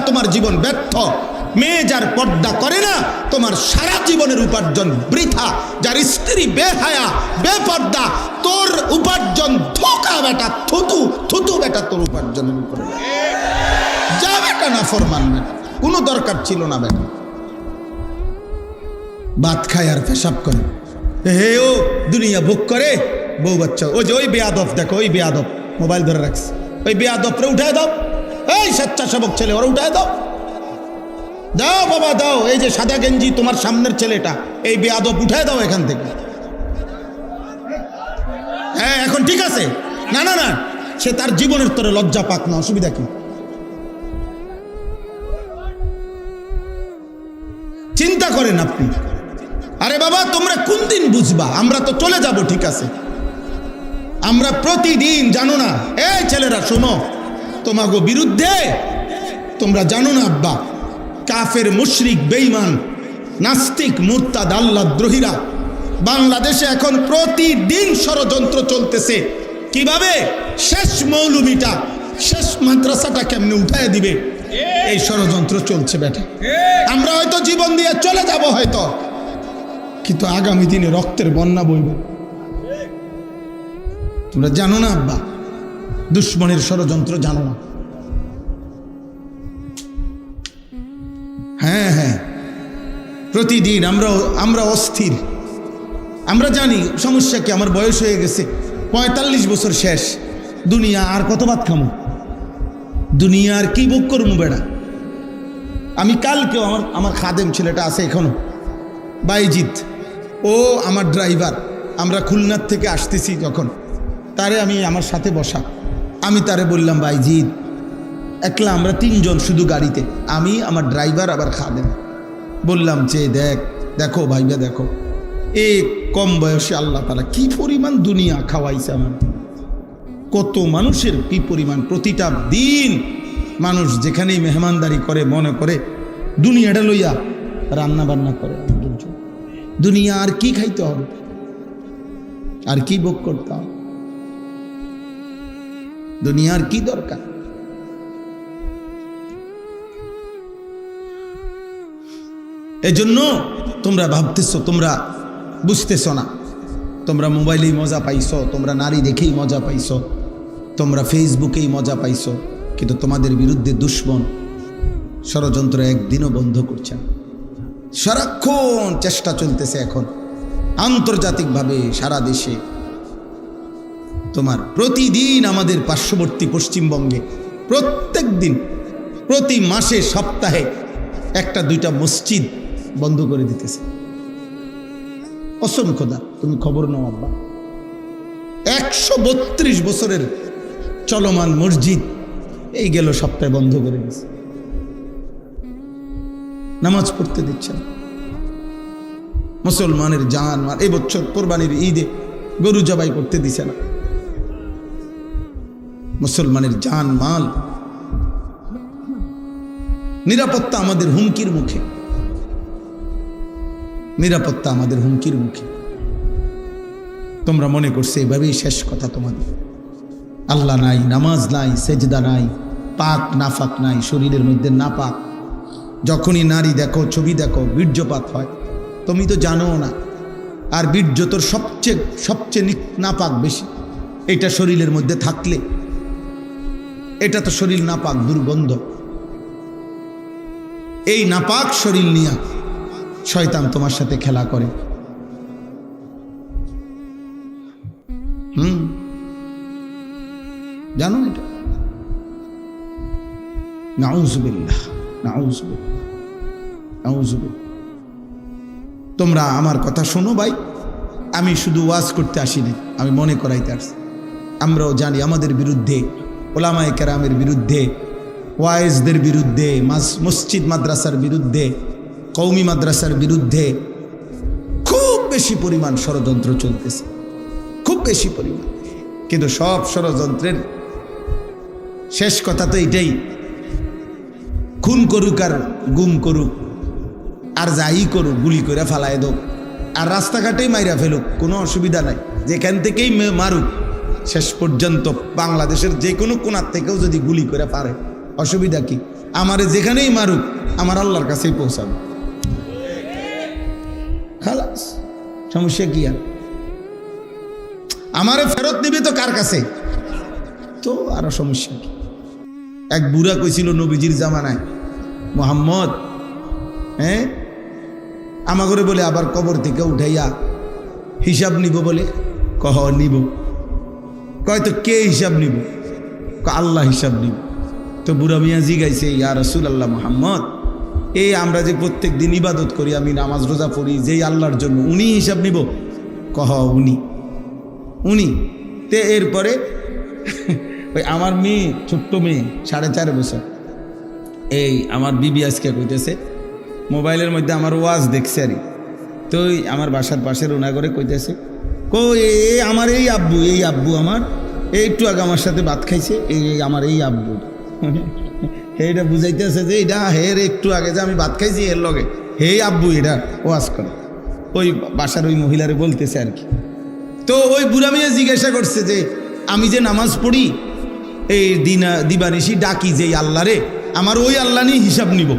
তোমার জীবন ব্যর্থ। মেয়ে যার পর্দা করে না তোমার সারা জীবনের উপার্জন বৃথা। যার স্ত্রী বেহায়া বেপর্দা তোর উপার্জন ধোকা বেটা, থুতু থুতু বেটা তোর উপার্জনের উপরে। যা বেটা না ফরমান বেটা, কোনো দরকার ছিল না বেটা। ভাত খায় আর পেশাব করে, হে ও দুনিয়া ভোগ করে বউ বাচ্চা। ওই যে ওই বেয়াদব দেখো, ওই বেয়াদব মোবাইল ধরে রাখছে, ওই বেয়াদবরে উঠায় দাও। এই স্বেচ্ছাসেবক ছেলে ওরা উঠায় দাও, দাও বাবা দাও। এই যে সাদা গেঞ্জি তোমার সামনের ছেলেটা, এই বেয়াদব উঠায় দাও এখান থেকে। হ্যাঁ এখন ঠিক আছে, না না না, সে তার জীবনের তরে লজ্জা পাক না, অসুবিধা কি? চিন্তা করেন আপনি। আরে বাবা তোমরা কোন দিন বুঝবা? আমরা তো চলে যাব, ঠিক আছে, আমরা প্রতিদিন জানো না। এই ছেলেরা শোনো, তোমাগো বিরুদ্ধে তোমরা জানো না আব্বা, কাফের মুশরিক বেঈমান নাস্তিক মুরতাদ আল্লাহদ্রোহীরা বাংলাদেশে এখন প্রতিদিন ষড়যন্ত্র চলতেছে। কিভাবে শেষ মৌলবীটা, শেষ মাদ্রাসাটা কেমনে উঠায় দিবে, এই ষড়যন্ত্র চলছে বেটা। আমরা হয়তো জীবন দিয়ে চলে যাব হয়তো, কিন্তু আগামী দিনে রক্তের বন্যা বইবে। তোমরা জানো না আব্বা, দুশ্মনের ষড়যন্ত্র জানো না। হ্যাঁ হ্যাঁ, প্রতিদিন আমরা অস্থির। আমরা জানি সমস্যা কি, আমার বয়স হয়ে গেছে, 45 বছর শেষ, দুনিয়া আর কত ভাত খামো, দুনিয়া আর কি ভোগ করবো বেড়া। আমি কালকেও আমার খাদেম ছেলেটা আছে এখনো, বাইজিৎ, ও আমার ড্রাইভার। আমরা খুলনার থেকে আসতেছি যখন, তারে আমি আমার সাথে বসা, আমি তারে বললাম বাইজিৎ, একলা আমরা 3 জন শুধু গাড়িতে, আমি আমার ড্রাইভার আবার খাদেম। বললাম যে দেখো ভাইবা, দেখো এই কম বয়সে আল্লাহ তাআলা কি পরিমাণ দুনিয়া খাওয়াইছে আমার, কত মানুষের কি পরিমাণ। প্রতিটা দিন মানুষ যেখানেই মেহমানদারি করে মনে করে দুনিয়াটা লইয়া রান্না বান্না করে। দুনিয়া আর কি খাইতে হবে, আর কি ভোগ করতে হবে, দুনিয়ার কি দরকার? এজন্য তোমরা ভাবতেছো, তোমরা বুঝতেছো না, তোমরা মোবাইলেই মজা পাইছো, তোমরা নারী দেখেই মজা পাইছো, তোমরা ফেসবুকেই মজা পাইছো, কিন্তু তোমাদের বিরুদ্ধে দুশ্মন ষড়যন্ত্র একদিনও বন্ধ করছে না। সারাক্ষণ চেষ্টা চলতেছে এখন আন্তর্জাতিকভাবে সারা দেশে। তোমার প্রতিদিন আমাদের পার্শ্ববর্তী পশ্চিমবঙ্গে প্রত্যেক দিন, প্রতি মাসে, সপ্তাহে 1-2টা মসজিদ বন্ধ করে দিতেছে। কসম খোদা, তুমি খবর নাও আব্বা, 132 বছরের চলমান মসজিদ এই গেল সপ্তাহে বন্ধ করে দিয়েছে, নামাজ পড়তে দিচ্ছে না। মুসলমানের জান মাল, এই বছর কোরবানির ঈদে গরু জবাই করতে দিছে না। মুসলমানের জান মাল, নিরাপত্তা আমাদের হুমকির মুখে, নিরাপত্তা আমাদের হুমকির মুখে। তোমরা মনে করছে এভাবেই শেষ কথা তোমাদের? আল্লাহ নাই, নামাজ নাই, সেজদা নাই, পাক নাফাক নাই, শরীরের মধ্যে নাপাক। যখনই নারী দেখো, ছবি দেখো, বীর্যপাত হয়, তুমি তো জানো না। আর বীর্য তোর সবচেয়ে নাপাক বেশি, এটা শরীরের মধ্যে থাকলে এটা তো শরীর নাপাক, দুর্গন্ধ। এই নাপাক শরীর নিয়ে শয়তান তোমার সাথে খেলা করে। জানো এটা? নাউযুবিল্লাহ, নাউযুবিল্লাহ, নাউযুবিল্লাহ। তোমরা আমার কথা শোনো ভাই, আমি শুধু ওয়াজ করতে আসিনি, আমি মনে করাইতে আসছি। আমরাও জানি আমাদের বিরুদ্ধে, ওলামায়ে কেরামের বিরুদ্ধে, ওয়াইজদের বিরুদ্ধে, মসজিদ মাদ্রাসার বিরুদ্ধে, কওমি মাদ্রাসার বিরুদ্ধে খুব বেশি পরিমাণ ষড়যন্ত্র চলতেছে, খুব বেশি পরিমাণ। কিন্তু সব ষড়যন্ত্রের শেষ কথা তো এটাই, খুন করুক আর গুম করুক আর যাই করুক, গুলি করে ফালায় দোক আর রাস্তাঘাটেই মাইরা ফেলুক, কোনো অসুবিধা নাই, যেখান থেকেই মারুক, শেষ পর্যন্ত বাংলাদেশের যে কোনো কোণার থেকেও যদি গুলি করে পারে অসুবিধা কি? আমারে যেখানেই মারুক আমার আল্লাহর কাছেই পৌঁছাবে, খালাস, সমস্যা কি? আর আমারে ফেরত নিবে তো কার কাছে? তো আরো সমস্যা কি? এক বুড়া কইছিল নবীজির জামানায়, মোহাম্মদ, হ্যাঁ আমাগরে বলে আবার কবর থেকে উঠাইয়া হিসাব নিব বলে। কহ নিব। কয় তো কে হিসাব নিব? আল্লাহ হিসাব নিব। তো বুড়া মিয়া জিগাইছে, ইয়া রাসূলুল্লাহ মুহাম্মদ, এই আমরা যে প্রত্যেক দিন ইবাদত করি, আমি নামাজ রোজা পড়ি যেই আল্লাহর জন্য, উনি হিসাব নিব? কহ উনি। তে এরপরে ওই আমার মেয়ে, ছোট্ট মেয়ে, 4.5 বছর, এই আমার বিবি আজকে কইতেছে মোবাইলের মধ্যে আমার ওয়াজ দেখছে আর তো আমার বাসার পাশের ওনা করে কইতেছে, আমার এই আব্বু আমার একটু আগে আমার সাথে ভাত খাইছে, আমার এই আব্বু। এইটা বুঝাইতেছে যে এটা হের একটু আগে যে আমি ভাত খাইছি এর লগে হে আব্বু এটা ওয়াজ করে, ওই বাসার ওই মহিলারে বলতেছে আর কি। তো ওই বুড়া মিয়া জিজ্ঞাসা করছে যে আমি যে নামাজ পড়ি এই দিবানিশি ডাকি যেই আল্লাহরে, আমার ওই আল্লাহ নিয়ে হিসাব নিব?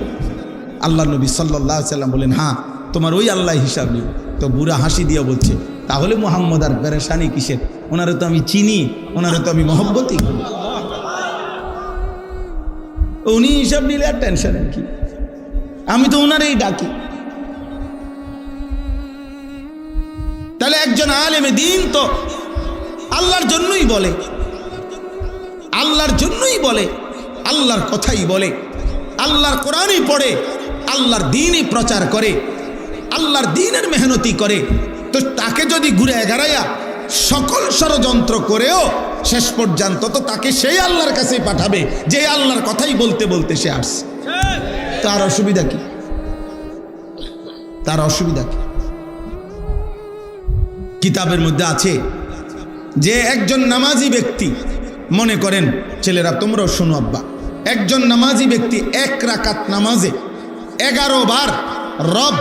আল্লাহ নবী সাল্লাল্লাহু আলাইহি সাল্লাম বলেন, হ্যাঁ তোমার ওই আল্লাহ হিসাব নিব। তো বুড়া হাসি দিয়া বলছে, তাহলে মুহাম্মদ আর পেরেশানি কিসের? ওনারে তো আমি চিনি, ওনারে তো আমি মহব্বতই করি, উনি হিসাব নিলে আর টেনশন কি? আমি তো ওনারেই ডাকি। তাহলে একজন আলেমে দিন তো আল্লাহর জন্যই বলে, আল্লাহর জন্যই বলে, আল্লাহর কথাই বলে, আল্লাহর কোরআনই পড়ে, আল্লাহর দ্বীনই প্রচার করে, আল্লাহর দ্বীনের মেহনতি করে। তো তাকে যদি ঘুরে এগারাইয়া সকল ষড়যন্ত্র করেও শেষ পর্যন্ত তো তাকে সেই আল্লাহর কাছেই পাঠাবে যে আল্লাহর কথাই বলতে বলতে সে আসছে। তার অসুবিধা কি? তার অসুবিধা কি? কিতাবের মধ্যে আছে যে একজন নামাজি ব্যক্তি, মনে করেন ছেলেরা তোমরাও শোনো আব্বা, একজন নামাজি ব্যক্তি 1 রাকাত নামাজে 11 বার রব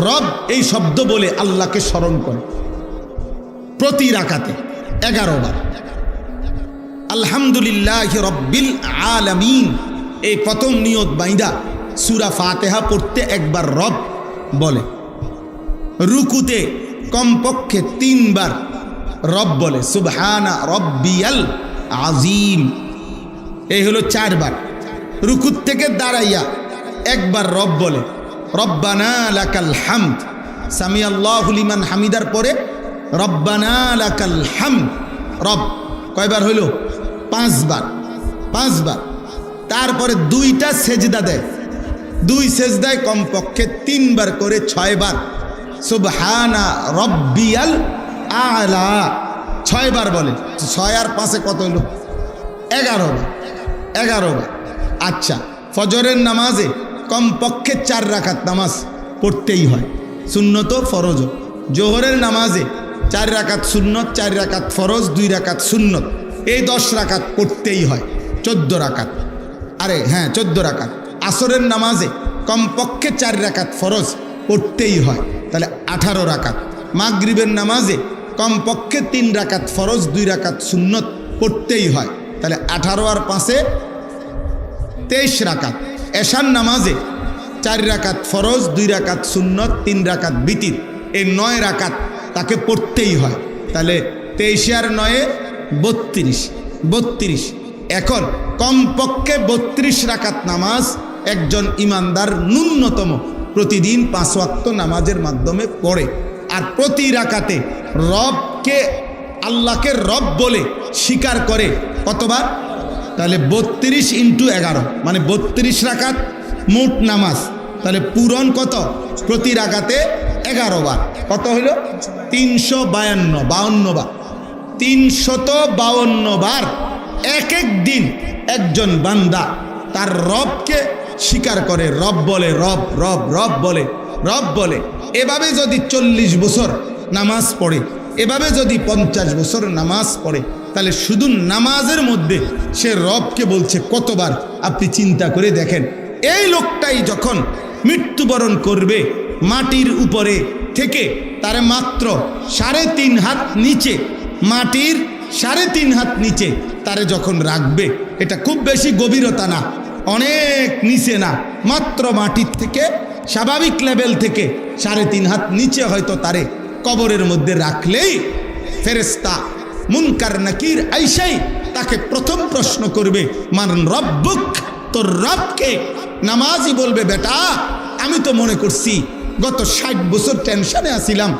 রব এই শব্দ বলে আল্লাহকে স্মরণ করে, প্রতি রাকাতে 11 বার। আলহামদুলিল্লাহ রব্বিল আলামিন এই প্রথম নিয়ত বাইদা সূরা ফাতিহা পড়তে একবার রব বলে, রুকুতে কমপক্ষে 3 বার রব বলে, সুবহানা রব্বিয়াল আজিম, এই হলো 4 বার। রুকুত থেকে দাঁড়াইয়া একবার রব বলে, রব্বানা লাকাল হামদ, সামি আল্লাহু লিমান হামিদার পরে রব্বানা লাকাল হামদ, রব কয়বার হইল? 5 বার, 5 বার। তারপরে 2টা সেজদা দেয়, 2 সেজদায় কমপক্ষে 3 বার করে 6 বার সুবহানা রব্বিয়াল আলা 6 বার বলে। 6 আর 5 কত হইল? 11 বার, 11 বার। আচ্ছা, ফজরের নামাজে কমপক্ষে 4 রাকাত নামাজ পড়তেই হয়, সুন্নত ফরজ। জোহরের নামাজে 4 রাকাত সুন্নত, 4 রাকাত ফরজ, 2 রাকাত সুন্নত, এই 10 রাকাত পড়তেই হয়, 14 রাকাত। আরে হ্যাঁ 14 রাকাত। আসরের নামাজে কমপক্ষে 4 রাকাত ফরজ পড়তেই হয়, তাহলে 18 রাকাত। মাগরিবের নামাজে কমপক্ষে 3 রাকাত ফরজ, 2 রাকাত সুন্নত পড়তেই হয়, তাহলে 18 আর 5-এ 23 রাকাত। এশার নামাজে 4 রাকাত ফরজ, 2 রাকাত সুন্নত, 3 রাকাত বিতির, এই 9 রাকাত তাকে পড়তেই হয়, তাহলে 23 আর 9-এ 32। এখন কমপক্ষে 32 রাকাত নামাজ একজন ইমানদার ন্যূনতম প্রতিদিন 5 ওয়াক্ত নামাজের মাধ্যমে পড়ে। আর প্রতি রাকাতে রবকে, আল্লাহকে রব বলে স্বীকার করে কতবার? তাহলে 32 × 11 মানে 32 রাকাত মোট নামাজ, তাহলে পূরণ কত? প্রতি রাকাতে 11 বার, কত হইল? 352 বার। 352 বার এক এক দিন একজন বান্দা তার রবকে স্বীকার করে, রব বলে, রব রব রব বলে, রব বলে। এভাবে যদি 40 বছর নামাজ পড়ে, এভাবে যদি 50 বছর নামাজ পড়ে, তাহলে শুধু নামাজের মধ্যে সে রবকে বলছে কতবার আপনি চিন্তা করে দেখেন। এই লোকটাই যখন মৃত্যুবরণ করবে, মাটির উপরে থেকে তারে মাত্র 3.5 হাত নিচে, মাটির 3.5 হাত নিচে তারে যখন রাখবে, এটা খুব বেশি গভীরতা না, অনেক নিচে না, মাত্র মাটির থেকে স্বাভাবিক লেভেল থেকে 3.5 হাত নিচে হয়তো তারে কবরের মধ্যে রাখলেই ফেরেশতা মুনকার নাকির আইসাই তাকে প্রথম প্রশ্ন করবে, মান রব্বুক, তোর রবকে? নামাজি বলবে, বেটা আমি তো মনে করছি গত 60 বছর টেনশনে আসিলাম,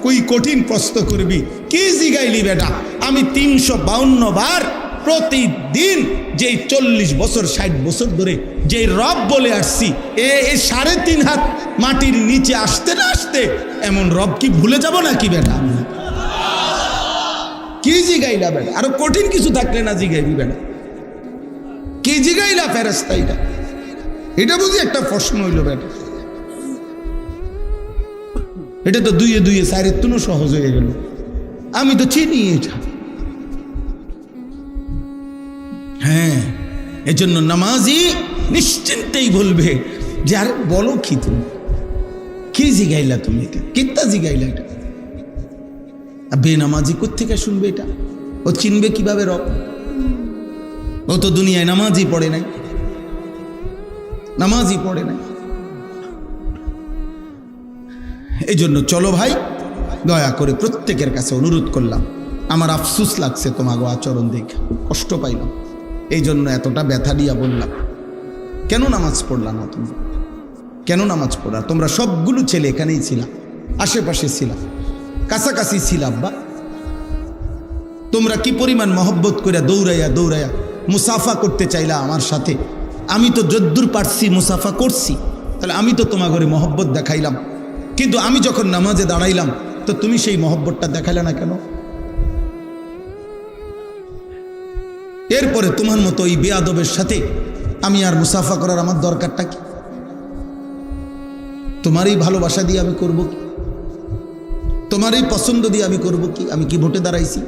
কই কঠিন প্রশ্ন করবি, কি জিগাইলি বেটা? আমি 352 বার প্রতিদিন যেই 40 বছর 60 বছর ধরে যে রব বলে আসছি, এ 3.5 হাত মাটির নিচে আসতে না আসতে এমন রব কি ভুলে যাব নাকি বেটা? কি জিগাইলা বেটা? আরো কঠিন কিছু থাকলে না জিগাইবি বেটা, কি জিগাইলা ফেরেশতা? এটা বুঝি একটা প্রশ্ন হইল বেটা? এটা তো 2 2 4 তুনো সহজ হয়ে গেল। আমি তো চিনি এটা। হ্যাঁ, এজন্য নামাজি নিশ্চিন্তেই বলবে যে আর বলো কি, তুমি কি জিগাইলা? তুমি এটা কিত্তা জিগাইলা? এটা বেনামাজি কোত্থেকে শুনবে এটা? ও চিনবে কিভাবে রব? ও তো দুনিয়ায় নামাজই পড়ে নাই, নামাজই পড়ে নাই। এই জন্য চলো ভাই, দয়া করে প্রত্যেকের কাছে অনুরোধ করলাম, আমার আফসোস লাগছে তোমাকে আচরণ দেখে, কষ্ট পাইলাম, এই জন্য এতটা ব্যথা দিয়া বললাম, কেন নামাজ পড়লা না তুমি? কেন নামাজ পড়া? তোমরা সবগুলো ছেলে এখানেই ছিলাম, আশেপাশে ছিলাম, কাছাকাছি ছিলাম। বা তোমরা কি পরিমাণ মহব্বত করে দৌড়াইয়া দৌড়াইয়া মুসাফা করতে চাইলা আমার সাথে। আমি তো যদ্দূর পারছি মুসাফা করছি, তাহলে আমি তো তোমার ঘরে মহব্বত দেখাইলাম, কিন্তু আমি যখন নামাজে দাঁড়াইলাম তো তুমি সেই মহব্বতটা দেখাইলে না কেন? এরপরে তোমার মতো এই বেয়াদবের সাথে আমি আর মুসাফা করার আমার দরকারটা কি? তোমারই ভালোবাসা দিয়ে আমি করব কি? তোমারই পছন্দ দিয়ে আমি করব কি? আমি কি ভোটে দাঁড়াইছি?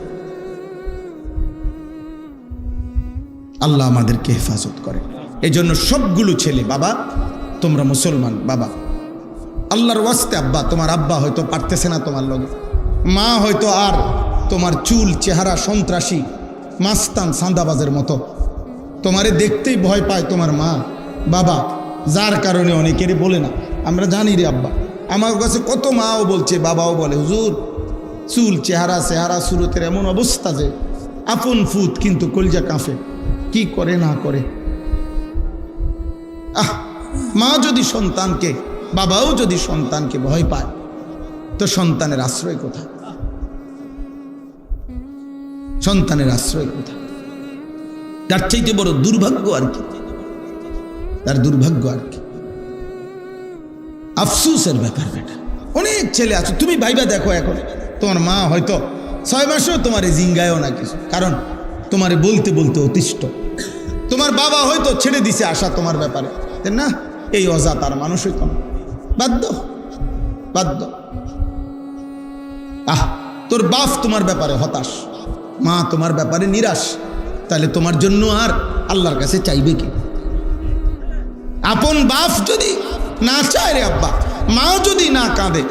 আল্লাহ আমাদেরকে হেফাজত করে। এই জন্য সবগুলো ছেলে, বাবা তোমরা মুসলমান, বাবা আল্লাহর ওয়াস্তে, আব্বা তোমার আব্বা হয়তো পারতেছে না তোমার লগে, মা হয়তো আর তোমার চুল চেহারা সন্ত্রাসী মাস্তান সান্দাবাজের মতো, তোমারে দেখতেই ভয় পায় তোমার মা বাবা, যার কারণে অনেকেরই বলে না। আমরা জানি রে আব্বা, আমার কাছে কত মাও বলছে, বাবাও বলে, হুজুর চুল চেহারা সুরতের এমন অবস্থা যে আপন ফুত কিন্তু কলজা কাঁপে, কি করে না করে। মা যদি সন্তানকে, বাবাও যদি সন্তানকে ভয় পায়, তো সন্তানের আশ্রয় কোথায়? সন্তানের আশ্রয় কোথায়? তার চাইতে বড় দুর্ভাগ্য আর কি, তার দুর্ভাগ্য আর কি, আফসোসের ব্যাপার বেটা। অনেক ছেলে আছে, তুমি ভাইবা দেখো, এখন তোমার মা হয়তো 6 মাসেও তোমার জিঙ্গায়ও না কিছু, কারণ তোমারে বলতে বলতে অতিষ্ঠ। তোমার বাবা হয়তো ছেড়ে দিছে আশা তোমার ব্যাপারে, না এই অজা তার মানুষ হইতো না, বাধ্য বাধ্য। তোর বাপ তোমার ব্যাপারে হতাশ, মা তোমার ব্যাপারে নিরাশ, তাহলে তোমার জন্য আর আল্লাহর কাছে চাইবে কি? আপন বাপ যদি না চায় রে আব্বা, মাও যদি না কাঁদে,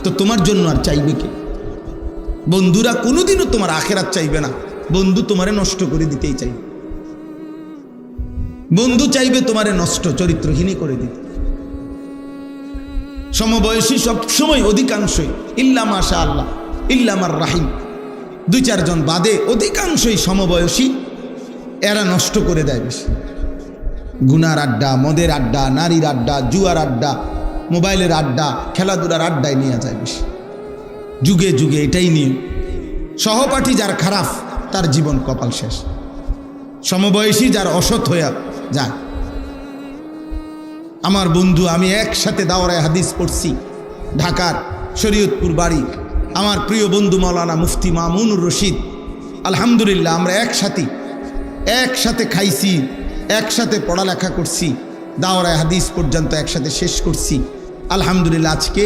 তো তোমার জন্য আর চাইবে কি? বন্ধুরা কোনোদিনও তোমার আখেরাত চাইবে না, বন্ধু তোমারে নষ্ট করে দিতেই চাইবে। বন্ধু চাইবে তোমারে নষ্ট, চরিত্রহীনই করে দিতে। সমবয়সী সবসময় অধিকাংশই, ইল্লা মাশা আল্লাহ ইল্লা মার রাহিম, 2-4 জন বাদে অধিকাংশই সমবয়সী, এরা নষ্ট করে দেয় বেশি। গুনার আড্ডা, মদের আড্ডা, নারীর আড্ডা, জুয়ার আড্ডা, মোবাইলের আড্ডা, খেলাধুলার আড্ডায় নিয়ে যায় বেশি। যুগে যুগে এটাই নিয়ে, সহপাঠী যার খারাপ তার জীবন কপাল শেষ, সমবয়সী যার অসৎ হইয়া যায়। আমার বন্ধু, আমি একসাথে দাওরায়ে হাদিস পড়ছি, ঢাকার শরীয়তপুর বাড়ি, আমার প্রিয় বন্ধু মাওলানা মুফতি মামুনুর রশিদ, আলহামদুলিল্লাহ আমরা একসাথে খাইছি, একসাথে পড়ালেখা করছি, দাওরায়ে হাদিস পর্যন্ত একসাথে শেষ করছি। আলহামদুলিল্লাহ আজকে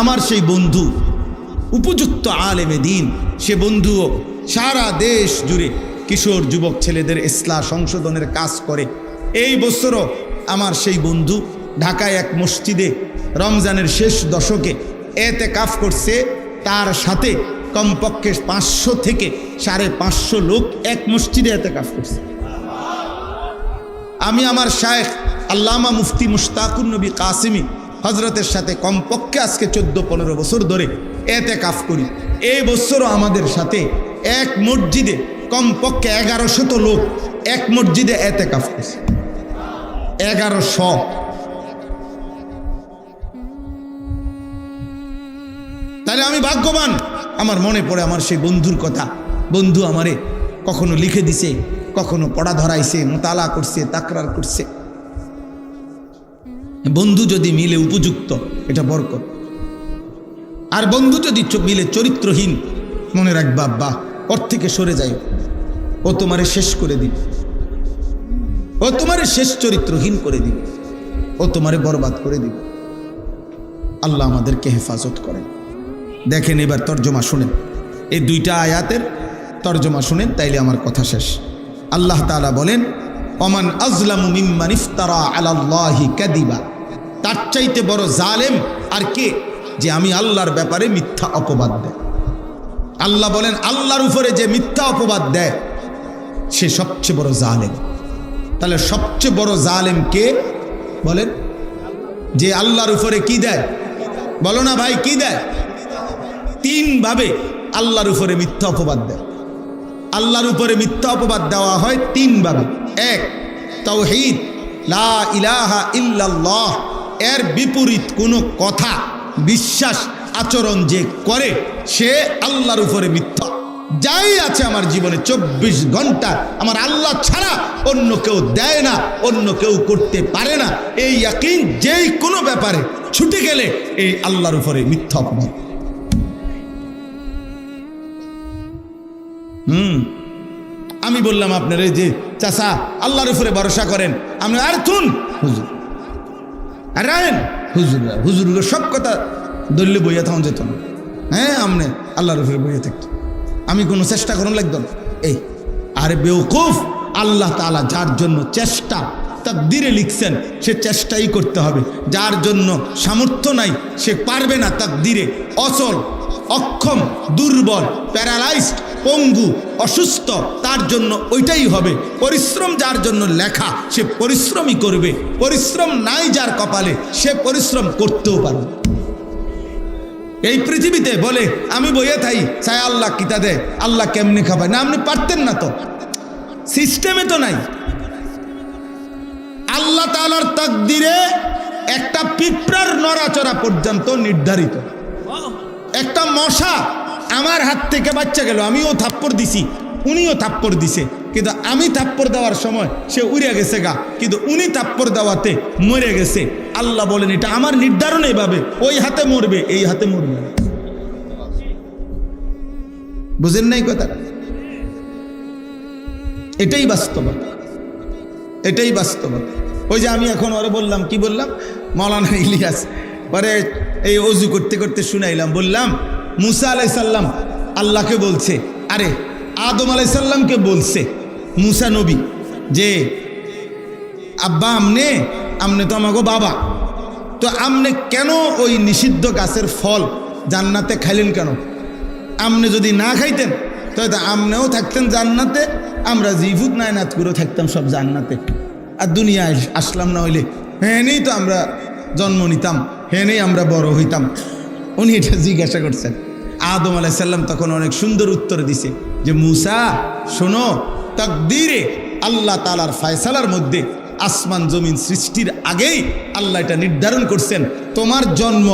আমার সেই বন্ধু উপযুক্ত আলেমে দিন, সে বন্ধুও সারা দেশ জুড়ে কিশোর যুবক ছেলেদের ইসলাহ সংশোধনের কাজ করে। এই বছরও আমার সেই বন্ধু ঢাকায় এক মসজিদে রমজানের শেষ দশকে এতেকাফ করছে, তার সাথে কমপক্ষে 500 থেকে 550 লোক এক মসজিদে এতেকাফ করছে। আমি আমার শায়েখ আল্লামা মুফতি মুশতাকুর নবী কাসিমি হজরতের সাথে কমপক্ষে আজকে 14-15 বছর ধরে এতেকাফ করি। এই বছরও আমাদের সাথে এক মসজিদে কমপক্ষে 1100 লোক এক মসজিদে এতেকাফ করছে। 1100। তাহলে আমি ভাগ্যবান। আমার মনে পড়ে আমার সেই বন্ধুর কথা। বন্ধু আমারে কখনো লিখে দিছে, কখনো পড়া ধরাইছে, মোতালা করছে, তাকরার করছে। বন্ধু যদি মিলে উপযুক্ত, এটা বরকত। আর বন্ধু যদি মিলে চরিত্রহীন, মনে রাখবা আব্বা, ওর থেকে সরে যাই, ও তোমারে শেষ করে দিবে, ও তোমারে শেষ চরিত্রহীন করে দিবে, ও তোমারে বরবাদ করে দিবে। আল্লাহ আমাদেরকে হেফাজত করেন। দেখেন এবার তর্জমা শুনেন, এই 2টা আয়াতের তর্জমা শুনেন, তাইলে আমার কথা শেষ। আল্লাহ তাআলা বলেন, ওমান আযলামু মিম্মান ইফতারা আলাল্লাহি কাযিবা, তার চাইতে বড় জালেম আর কে যে আমি আল্লাহর ব্যাপারে মিথ্যা অপবাদ দেয়। আল্লাহ বলেন, আল্লাহর উপরে যে মিথ্যা অপবাদ দেয় সে সবচেয়ে বড় জালেম। তাহলে সবচেয়ে বড় জালেম কে বলেন? যে আল্লাহর উপরে কি দেয়? বলো না ভাই, কি দেয়? 3 ভাবে আল্লাহর উপরে মিথ্যা অপবাদ দেয়। আল্লাহর উপরে মিথ্যা অপবাদ দেওয়া হয় 3 ভাবে। 1, তাওহীদ, লা ইলাহা ইল্লাল্লাহ, এর বিপরীত কোনো কথা, বিশ্বাস, আচরণ যে করে সে আল্লাহর উপরে মিথ্যা। যাই আছে আমার জীবনে 24 ঘন্টা আমার আল্লাহ ছাড়া অন্য কেউ দেয় না, অন্য কেউ করতে পারে না, এই ইয়াকিন যেই কোনো ব্যাপারে ছুটে গেলে এই আল্লাহর উপরে মিথ্যা অপবাদ। আমি বললাম আপনার এই যে চাচা আল্লাহর উপরে ভরসা করেন, আপনি আর থুন হুজুর, আর রায়েন হুজুর সব কথা দলীয় বইয়া তখন যেত না। হ্যাঁ, আপনি আল্লাহর উপরে বইয়া থাকত, আমি কোনো চেষ্টা করুন লাগতাম। এই আরে বেওকুফ, আল্লাহ তাআলা যার জন্য চেষ্টা তাকদীরে লিখছেন সে চেষ্টাই করতে হবে। যার জন্য সামর্থ্য নাই সে পারবে না তাকদীরে, অচল, অক্ষম, দুর্বল, প্যারালাইজড, পঙ্গু, অসুস্থ, তার জন্য ওইটাই হবে। পরিশ্রম যার জন্য লেখা সে পরিশ্রমই করবে। পরিশ্রম নাই যার কপালে সে পরিশ্রম করতেও পারবে। এই পৃথিবীতে বলে আমি বইয়ে থাই চাই আল্লাহ কিতা দেয়, আল্লাহ কেমনে খাবায় না, আপনি পারতেন না, তো সিস্টেমে তো নাই। আল্লাহ তাআলার তাকদীরে একটা পিঁপড়ার নড়াচড়া পর্যন্ত নির্ধারিত। একটা মশা আমার হাত থেকে বাচ্চা গেল, আমিও থাপ্পড় দিছি, উনিও থাপ্পড় দিছে, কিন্তু আমি থাপ্পড় দেওয়ার সময় সে উড়ে গেছে গা, কিন্তু উনি থাপ্পড় দেওয়াতে মরে গেছে। আল্লাহ বলেন এটা আমার নির্ধারণ, এভাবে ওই হাতে মরবে, এই হাতে মরবে না। বুঝেন নাই কথা? এটাই বাস্তবতা, এটাই বাস্তবতা। ওই যে আমি এখন ওরে বললাম, কি বললাম, মাওলানা ইলিয়াস পরে এই ওযু করতে করতে শুনাইলাম, বললাম মুসা আলাইহিস সালাম আল্লাহকে বলছে, আরে আদম আলাইহিস সালামকে বলছে মুসা নবী যে আব্বা আমনে তো আমাগো বাবা, তো আমনে কেন ওই নিষিদ্ধ গাছের ফল জান্নাতে খাইলেন কেন? আমনে যদি না খাইতেন তাহলে আমনেও থাকতেন জান্নাতে, আমরা জিভুত নায়নাত করে থাকতাম সব জান্নাতে, আর দুনিয়ায় আসলাম না হইলে হ্যাঁ নেই তো আমরা জন্ম নিতাম, হ্যাঁ নেই আমরা বড় হইতাম। উনি এটা জিজ্ঞাসা করছেন। আদম আলাইহিস সালাম তখন অনেক সুন্দর উত্তর দিছে যে মুসা শোনো, তাকদীরে আল্লাহ তাআলার ফয়সালার মধ্যে আসমান জমিন সৃষ্টির আগেই আল্লাহ এটা নির্ধারণ করছেন, তোমার জন্ম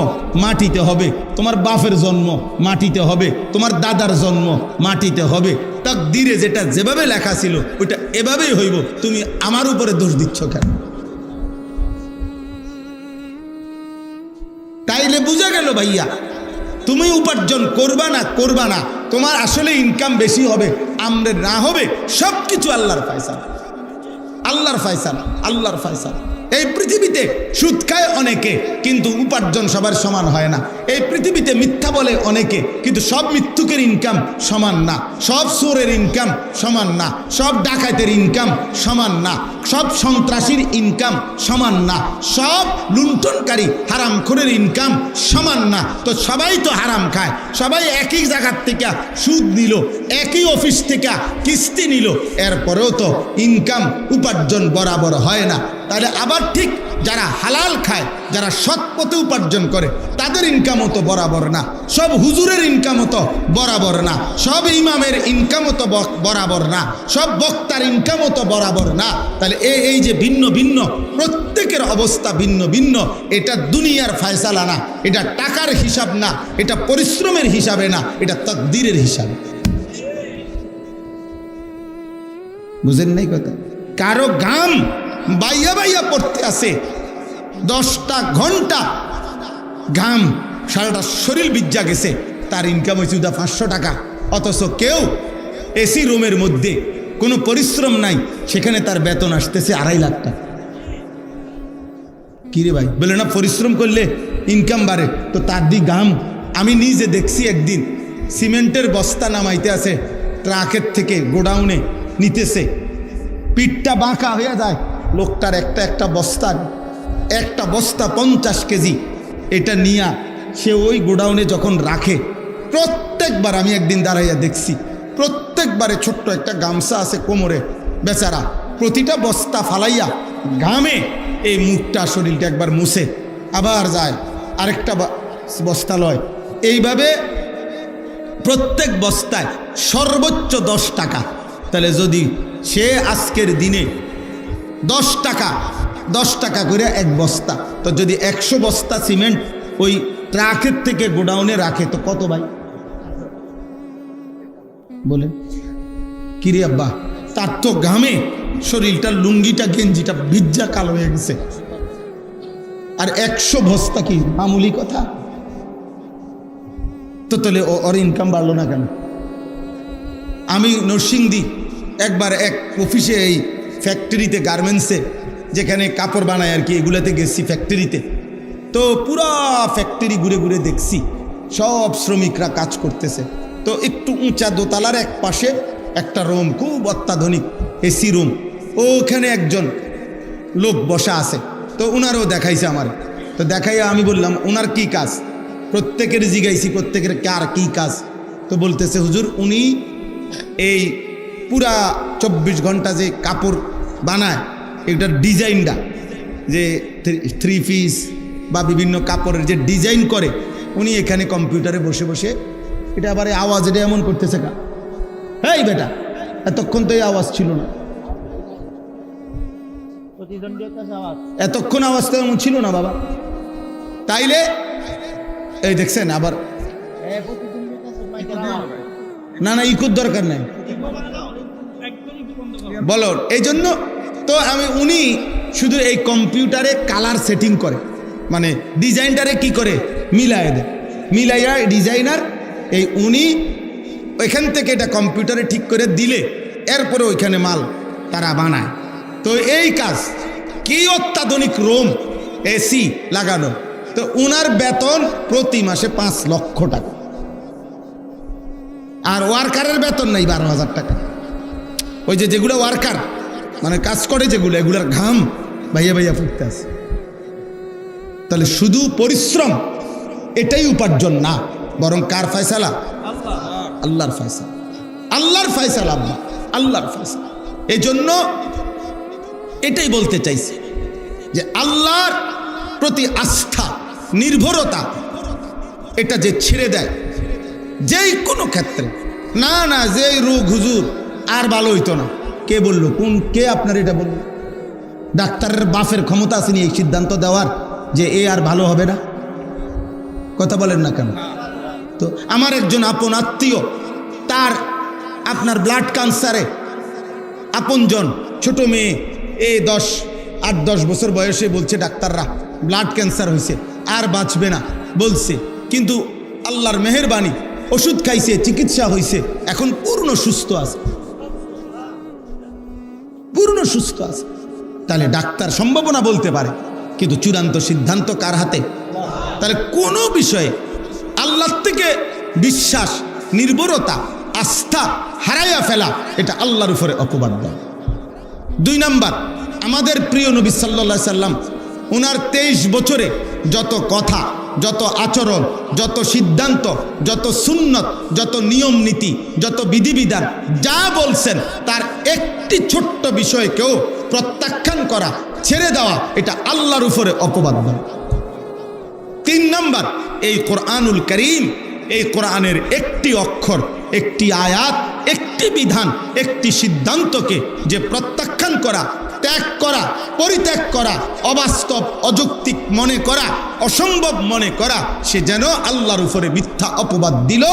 মাটিতে হবে, তোমার বাপের জন্ম মাটিতে হবে, তোমার দাদার জন্ম মাটিতে হবে। তাকদীরে যেটা যেভাবে লেখা ছিল ওইটা এভাবেই হইব, তুমি আমার উপরে দোষ দিচ্ছ কেন? তাইলে বুঝা গেল ভাইয়া, তুমি উপার্জন করবা না, তোমার আসলে ইনকাম বেশি হবে, আমরে না হবে, সব কিছু আল্লাহর ফয়সালা, আল্লাহর ফয়সালা, আল্লাহর ফয়সালা। এই পৃথিবীতে সুদ খায় অনেকে, কিন্তু উপার্জন সবার সমান হয় না। এই পৃথিবীতে মিথ্যা বলে অনেকে, কিন্তু সব মিথ্যুকের ইনকাম সমান না। সব চোরের ইনকাম সমান না। সব ডাকাতের ইনকাম সমান না। সব সন্ত্রাসীর ইনকাম সমান না। সব লুণ্ঠনকারী হারামখোরের ইনকাম সমান না। তো সবাই তো হারাম খায়, সবাই একই জায়গার থেকে সুদ নিল, একই অফিস থেকে কিস্তি নিল, এরপরেও তো ইনকাম উপার্জন বরাবর হয় না। তাহলে আবার ঠিক যারা হালাল খায়, যারা সৎ পথে উপার্জন করে, তাদের ইনকামও তো বরাবর না। সব হুজুরের ইনকামও তো বরাবর না। সব ইমামের ইনকামও তো বরাবর না। সব বক্তার ইনকামও তো বরাবর না। তাহলে এই যে ভিন্ন ভিন্ন, প্রত্যেকের অবস্থা ভিন্ন ভিন্ন। এটা দুনিয়ার ফয়সালা না, এটা টাকার হিসাব না, এটা পরিশ্রমের হিসাবে না, এটা তাকদীরের হিসাবে। বুঝেন নাই কথা? কারো গাম বাইয়া বাইয়া পড়তে আছে, 10টা ঘন্টা ঘাম, সারাটা শরীর বিজ্জা গেছে, তার ইনকাম হয়েছে 500 টাকা। অথচ কেউ এসি রুমের মধ্যে কোনো পরিশ্রম নাই, সেখানে তার বেতন আসতেছে 2.5 লাখ টাকা। কিরে ভাই, বলে না পরিশ্রম করলে ইনকাম বাড়ে, তো তার দি গাম। আমি নিজে দেখছি, একদিন সিমেন্টের বস্তা নামাইতে আছে ট্রাকের থেকে, গোডাউনে নিতেছে, পিঠটা বাঁকা হয়ে যায় লোকটার। একটা বস্তা 50 কেজি, এটা নিয়া সে ওই গোডাউনে যখন রাখে, প্রত্যেকবার আমি একদিন দাঁড়াইয়া দেখছি, প্রত্যেকবারে ছোট্ট একটা গামছা আছে কোমরে, বেচারা প্রতিটা বস্তা ফালাইয়া ঘামে এই মুখটা শরীরটা একবার মুছে আবার যায়, আরেকটা বস্তা লয়। এইভাবে প্রত্যেক বস্তায় সর্বোচ্চ 10 টাকা। তাহলে যদি সে আজকের দিনে 10 টাকা করে এক বস্তা, তো যদি 100 বস্তা সিমেন্ট ওই ট্রাকের থেকে গোডাউনে রাখে, তো কত ভাই বলে? কিরে আব্বা, তার তো ঘামে শরীরটা, লুঙ্গিটা গেঞ্জিটা ভিজ্জা কালো হয়ে গেছে, আর 100 বস্তা কি মামুলি কথা? তো তাহলে ওর ইনকাম বাড়লো না কেন? আমি নরসিংদী একবার এক অফিসে, এই ফ্যাক্টরিতে, গার্মেন্টসে যেখানে কাপড় বানায় আর কি, এগুলাতে গেছি ফ্যাক্টরিতে। তো পুরা ফ্যাক্টরি ঘুরে ঘুরে দেখছি সব শ্রমিকরা কাজ করতেছে। তো একটু উঁচা দোতলার এক পাশে একটা রুম, খুব অত্যাধুনিক এসি রুম, ওখানে একজন লোক বসা আছে। তো উনারও দেখাইছে আমার। তো দেখাইয়া আমি বললাম, ওনার কি কাজ? প্রত্যেকের জিগাইছি, প্রত্যেকের কার কি কাজ? তো বলতেছে, হুজুর উনি এই পুরা 24 ঘন্টা যে কাপড় বানায়, এটার ডিজাইনটা, যে 3 পিস বা বিভিন্ন কাপড়ের যে ডিজাইন করে, উনি এখানে কম্পিউটারে বসে বসে, এটা আবার আওয়াজ এটা এমন করতেছে, কা এই বেটা, এতক্ষণ তো এই আওয়াজ ছিল না, এতক্ষণ আওয়াজ তো এমন ছিল না বাবা। তাইলে এই দেখছেন আবার, না না ইকুর দরকার নাই, বলো। এই জন্য তো উনি শুধু এই কম্পিউটারে কালার সেটিং করে, মানে ডিজাইনটারে কি করে মিলায় দেয়, মিলাইয়া ডিজাইনার উনি ওইখান থেকে এটা কম্পিউটারে ঠিক করে দিলে এরপরে ওইখানে মাল তারা বানায়। তো এই কাজ কি অত্যাধুনিক রুম, এসি লাগানো। তো উনার বেতন প্রতি মাসে 5 লক্ষ টাকা, আর ওয়ার্কারের বেতন নাই 12,000 টাকা। ওই যেগুলো ওয়ার্কার মানে কাজ করে যেগুলো, এগুলার ঘাম ভাইয়া ভাইয়া ফুটতে আছে। তাহলে শুধু পরিশ্রম এটাই উপার্জন না, বরং কার ফয়সালা? আল্লাহর ফয়সালা, আল্লাহর ফয়সালা, আল্লাহর ফয়সালা। এই জন্য এটাই বলতে চাইছি যে আল্লাহর প্রতি আস্থা, নির্ভরতা, এটা যে ছেড়ে দেয় যেই কোনো ক্ষেত্রে, না না যে রোগ হুজুর আর ভালো হইতো না, কে বললো? কে আপনার এটা বললো? ডাক্তারের বাপের ক্ষমতা আসেনি এই সিদ্ধান্ত দেওয়ার যে এ আর ভালো হবে না? কথা বলেন না কেন? তো আমার একজন আপন আত্মীয়, তার আপনার ব্লাড ক্যান্সারে আপনজন ছোট মেয়ে, 8-10 বছর বয়সে বলছে ডাক্তাররা ব্লাড ক্যান্সার হয়েছে, আর বাঁচবে না বলছে। কিন্তু আল্লাহর মেহেরবানি, ওষুধ খাইছে, চিকিৎসা হয়েছে, এখন পূর্ণ সুস্থ আছে, পূর্ণ সুস্থ আছে। তাহলে ডাক্তার সম্ভাবনা বলতে পারে, কিন্তু চূড়ান্ত সিদ্ধান্ত কার হাতে? তাহলে কোনো বিষয়ে আল্লাহর থেকে বিশ্বাস, নির্ভরতা, আস্থা হারাইয়া ফেলা, এটা আল্লাহর উপরে অপবাদ দেয়। 2 নাম্বার, আমাদের প্রিয় নবী সাল্লাল্লাহু আলাইহি সাল্লাম ওনার 23 বছরে যত কথা, যত আচরণ, যত সিদ্ধান্ত, যত সুন্নত, যত নিয়ম নীতি, যত বিধিবিধান যা বলছেন, তার একটি ছোট্ট বিষয়কেও প্রত্যাখ্যান করা, ছেড়ে দেওয়া, এটা আল্লাহর উপরে অপবাদ দেয়। 3 নাম্বার, এই কোরআনুল কারীম, এই কোরআনের একটি অক্ষর, একটি আয়াত, একটি বিধান, একটি সিদ্ধান্তকে যে প্রত্যাখ্যান করা, ত্যাগ করা, পরিত্যাগ করা, অবাস্তব, অযৌক্তিক মনে করা, অসম্ভব মনে করা, সে যেন আল্লাহর উপরে মিথ্যা অপবাদ দিল।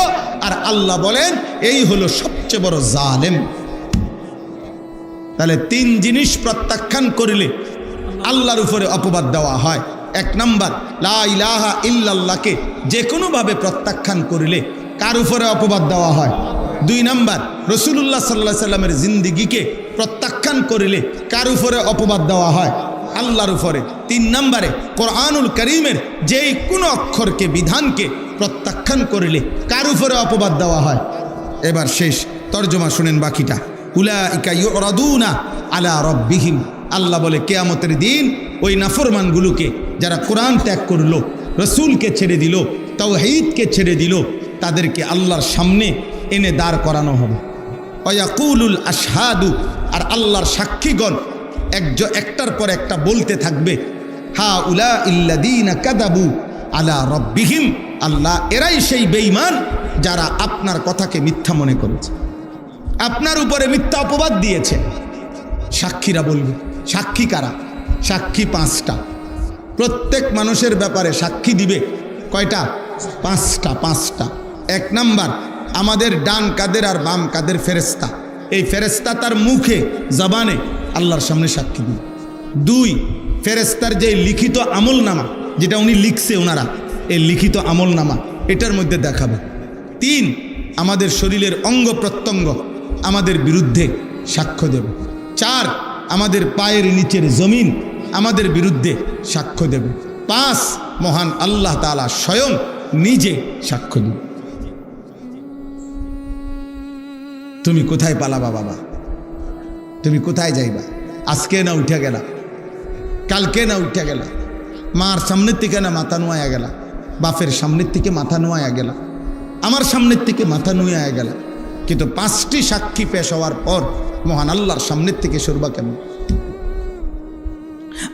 আর আল্লাহ বলেন এই হলো সবচেয়ে বড় জালেম। তাহলে 3 জিনিস প্রত্যাখ্যান করিলে আল্লাহর উপরে অপবাদ দেওয়া হয়। 1 নাম্বার, লা ইলাহা ইল্লাল্লাহকে যে কোনোভাবে প্রত্যাখ্যান করিলে কার উপরে অপবাদ দেওয়া হয়? 2 নাম্বার, রাসূলুল্লাহ সাল্লাল্লাহু আলাইহি সাল্লামের জিন্দেগিকে প্রত্যাখ্যান করিলে কার উপরে অপবাদ দেওয়া হয়? আল্লাহর উপরে। 3 নম্বরে, কোরআনুল কারীমের যেই কোনো অক্ষরকে, বিধানকে প্রত্যাখ্যান করিলে কার উপরে অপবাদ দেওয়া হয়? এবার শেষ তর্জমা শুনেন বাকিটা। উলাইকা ইউরাদুনা আলা রাব্বিহিম, আল্লাহ বলে কিয়ামতের দিন ওই নাফরমানগুলোকে, যারা কোরআন ত্যাগ করলো, রসুলকে ছেড়ে দিল, তাওহীদকে ছেড়ে দিল, তাদেরকে আল্লাহর সামনে এনে দাঁড় করানো হবে। ওয়ায়াকুলুল আশহাদু, আর আল্লাহর সাক্ষীগণ একটার পর একটা বলতে থাকবে, হা উলা ইল্লাযীনা কাযাবু আলা রাব্বিহিম, আল্লাহ এরাই সেই বেঈমান যারা আপনার কথাকে মিথ্যা মনে করেছে, আপনার উপরে মিথ্যা অপবাদ দিয়েছে। সাক্ষীরা বলবে। সাক্ষী কারা? সাক্ষী 5টা। প্রত্যেক মানুষের ব্যাপারে সাক্ষী দিবে কয়টা? 5টা। 1 নাম্বার, আমাদের ডান কাদের আর বাম কাদের ফেরেশতা। এই ফেরেশতা তার মুখে, জবানে আল্লাহর সামনে সাক্ষী দিবে। 2, ফেরেশতার যে লিখিত আমলনামা, যেটা উনি লিখছে, ওনারা এই লিখিত আমলনামা এটার মধ্যে দেখাবে। 3, আমাদের শরীরের অঙ্গ প্রত্যঙ্গ আমাদের বিরুদ্ধে সাক্ষ্য দেবে। 4, আমাদের পায়ের নিচের জমিন আমাদের বিরুদ্ধে সাক্ষ্য দেবে। 5, মহান আল্লাহ তাআলা স্বয়ং নিজে সাক্ষ্য দেবে। তুমি কোথায় পালাবা বাবা? তুমি কোথায় যাইবা? আজকে না উঠে গেলা, কালকে না উঠে গেলা, মার সামনের থেকে না মাথা নোয়া গেলা, বাপের সামনের থেকে মাথা নোয়া গেলা, আমার সামনের থেকে মাথা নুয়ে গেল, কিন্তু 5টি সাক্ষী পেশ হওয়ার পর মহান আল্লাহর সামনের থেকে সরবা কেমন?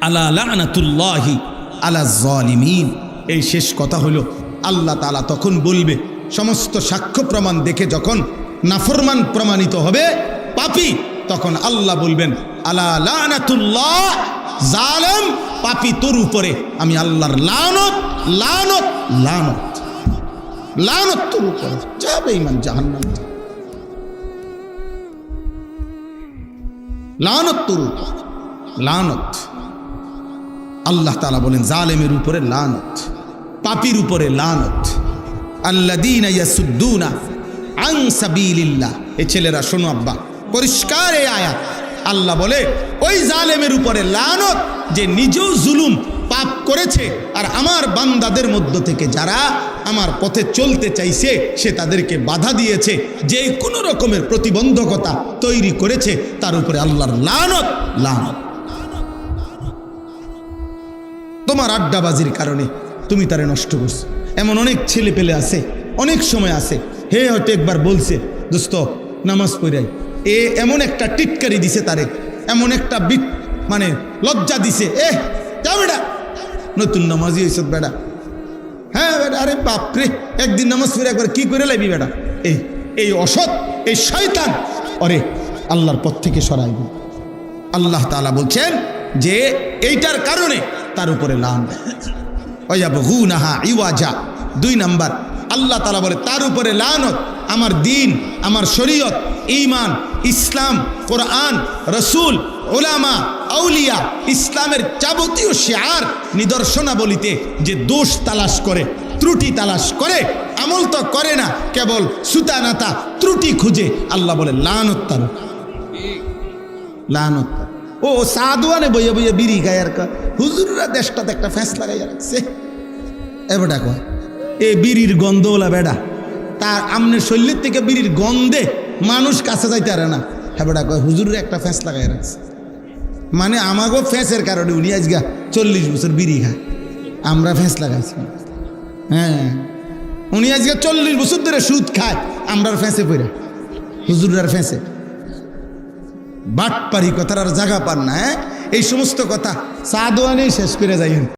আলা লানাতুল্লাহি আলা যালিমিন। এই শেষ কথা হলো, আল্লাহ তাআলা তখন বলবে, সমস্ত সাক্ষ্য প্রমাণ দেখে যখন নাফরমান প্রমাণিত হবে, পাপী, তখন আল্লাহ বলবেন, আলা লানাতুল্লাহ, জালেম পাপী, তোর উপরে আমি আল্লাহর লানত, লানত, লানত, লানত তোর উপরে, যাবে ইমান জাহান্নাম, লানত তোর উপর, লানত। আল্লাহ তাআলা বলেন জালেমের উপরে লানত, পাপীর উপরে লানত। আল্লাযীনা ইয়াসুদ্দুনা আন সাবিলিল্লাহ। এই ছেলেরা শোনো আব্বা, পরিষ্কার এই আয়াত। আল্লাহ বলে ওই জালেমের উপরে লানত, যে নিজেও জুলুম পাপ করেছে, আর আমার বান্দাদের মধ্য থেকে যারা আমার পথে চলতে চাইছে, সে তাদেরকে বাধা দিয়েছে, যে কোনো রকমের প্রতিবন্ধকতা তৈরি করেছে, তার উপরে আল্লাহর লানত, লানত। তোমার আড্ডাবাজির কারণে তুমি তারে নষ্ট করছো। এমন অনেক ছেলে পেলে আছে, অনেক সময় আছে, হে হয়তো একবার বলছে, দোস্ত নামাজ পড়াই, এমন একটা টিটকারি দিছে তারে, এমন একটা মানে লজ্জা দিছে, যা বেটা, নতুন নামাজি হয়েছ বেটা, হ্যাঁ বেটা, আরে বাপরে, একদিন নামাজ পড়ে একবার কি করে লাইবি বেটা, এই অসৎ, এই শয়তান, অরে আল্লাহর পথ থেকে সরাই দিন। আল্লাহ তাআলা বলছেন যে এইটার কারণে তার উপরে লানত। ওয়ায়াবগুনাহা ইওয়াজা। 2 নাম্বার, আল্লাহ তাআলা বলে তার উপরে লানত। আমার দিন, আমার শরীয়ত, ঈমান, ইসলাম, কোরআন, রসুল, উলামা, আউলিয়া, ইসলামের যাবতীয় শিআর, নিদর্শনাবলিতে যে দোষ তালাশ করে, ত্রুটি তালাশ করে, আমল তো করে না, কেবল সুতা নাতা ত্রুটি খুঁজে, আল্লাহ বলে লানত তার, লানত। ও সাদওয়ানে বইয়া বইয়া বিড়ি খায় আর হুজুররা দেশটাতে একটা ফ্যাঁস লাগাইয়া রাখছে। এবার ডাকো এ বিড়ির গন্ধওয়ালা বেড়া, তার আমনের শৈলীর থেকে বিড়ির গন্ধে মানুষ কাছে যাইতে পারে না। হ্যাঁ ডাকো হুজুরের একটা ফ্যাঁস লাগাইয়া রাখছে, মানে আমাগো ফ্যাঁসের কারণে উনি আজগা 40 বছর বিড়ি খায়, আমরা ফ্যাঁস লাগাইছি। হ্যাঁ উনি আজকে 40 বছর ধরে সুদ খায়, আমরার ফ্যাঁসে পড়ে হুজুরার ফ্যাঁসে। বাটপারি কথার আর জায়গা পান না। হ্যাঁ এই সমস্ত কথা সাদওয়ানেই শেষ করে যাইয়েন।